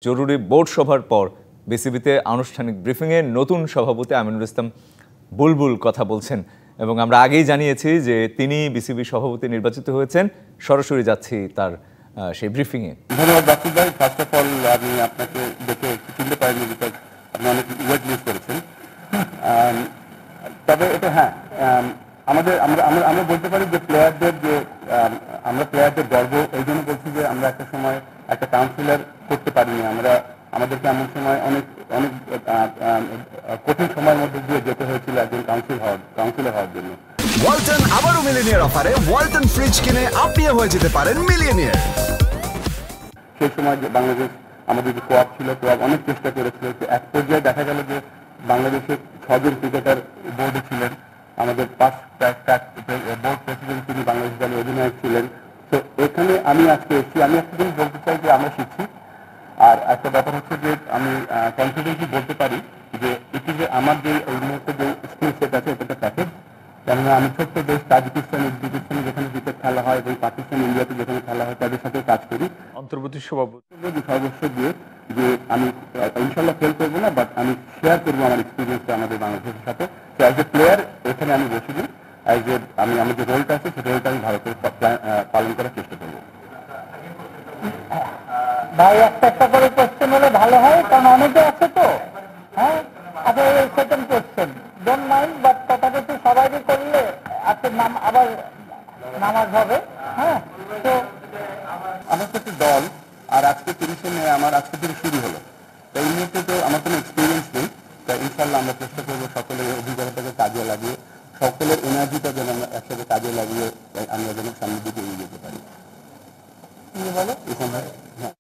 জরুরি বোর্ড সভার পর বিসিবিতে আনুষ্ঠানিক ব্রিফিংয়ে নতুন সভাপতি আমিনুল ইসলাম বুলবুল কথা বলছেন এবং আমরা আগেই জানিয়েছি যে তিনি বিসিবি সভাপতি নির্বাচিত হয়েছেন। সরাসরি যাচ্ছি তার সেই ব্রিফিংয়ে। ধন্যবাদ বাসুদ ভাই। ফার্স্ট অফ অল আমি আপনাকে দেখে চিনতে পারিনি, বিকজ আপনি অনেক ওয়েট লিস্ট করেছেন। তবে এটা হ্যাঁ, আমাদের আমরা বলতে পারি যে প্লেয়ারদের যে আমরা প্লেয়ারদের গর্ব এই জন্য বলছি যে আমরা একটা সময় একটা কাউন্সিলর করতে পারিনি। আমাদেরকে এমন সময় অনেক অনেক কঠিন সময়ের মধ্যে দিয়ে যেতে হয়েছিল একজন কাউন্সিলর হওয়ার জন্য। ওয়ালটন আবারও মিলিয়নিয়ার অফারে ওয়ালটন ফ্রিজ কিনে আপনিও হয়ে যেতে পারেন মিলিয়নিয়ার। সেই সময় যে বাংলাদেশ আমাদের যে কোয়াপ ছিল, কোয়াপ অনেক চেষ্টা করেছিল। এক পর্যায়ে দেখা গেল যে বাংলাদেশের 6 জন ক্রিকেটার বোর্ডে ছিলেন। আমাদের বোর্ড প্রেসিডেন্ট তিনি বাংলাদেশ দলের অধিনায়ক ছিলেন। তো এখানে আমি আজকে এসেছি, আমি একটা জিনিস বলতে চাই যে আমরা শিখছি। আর একটা ব্যাপার হচ্ছে যে আমি কনফিডেন্টলি বলতে পারি যে এটি যে আমার যে এই মুহূর্তে যে স্কিল সেট আছে এটা একটা প্যাকেজ। কেননা আমি ছোট্ট দেশ তাজিকিস্তানে যেখানে ক্রিকেট খেলা হয় এবং পাকিস্তান ইন্ডিয়াতে যেখানে খেলা হয় তাদের সাথে কাজ করি। অন্তর্বর্তী সভাপতি সর্বস্ব দিয়ে যে আমি ইনশাল্লাহ ফেল করবো না, বাট আমি শেয়ার করবো আমার এক্সপিরিয়েন্সটা আমাদের বাংলাদেশের সাথে। তো অ্যাজ এ প্লেয়ার এখানে আমি বসিনি, আমি আমার যে রোলটা আছে সেই রোলটা আমি ভালো করে পালন করার চেষ্টা করবো। ভাই একটা করে কোশ্চেন হলে ভালো হয়, কারণ অনেকে আছে তো। হ্যাঁ, আচ্ছা second question don't mind, but তথাকথিত সবাইকে করলে আজকে আবার নামাজ হবে। হ্যাঁ, তো আমার কাছে দল আর আজকে 30 মে আমার আজকে থেকে শুরু হলো। তো এই মুহূর্তে তো আমার কোনো এক্সপিরিয়েন্স নেই। তাই ইনশাল্লাহ আমরা চেষ্টা করবো সকলের অভিজ্ঞতাটাকে কাজে লাগিয়ে, সকলের এনার্জিটা যেন আমরা একসাথে কাজে লাগিয়ে আমরা যেন সামনের দিকে এগিয়ে যেতে পারি। কি বলে এখানে হ্যাঁ।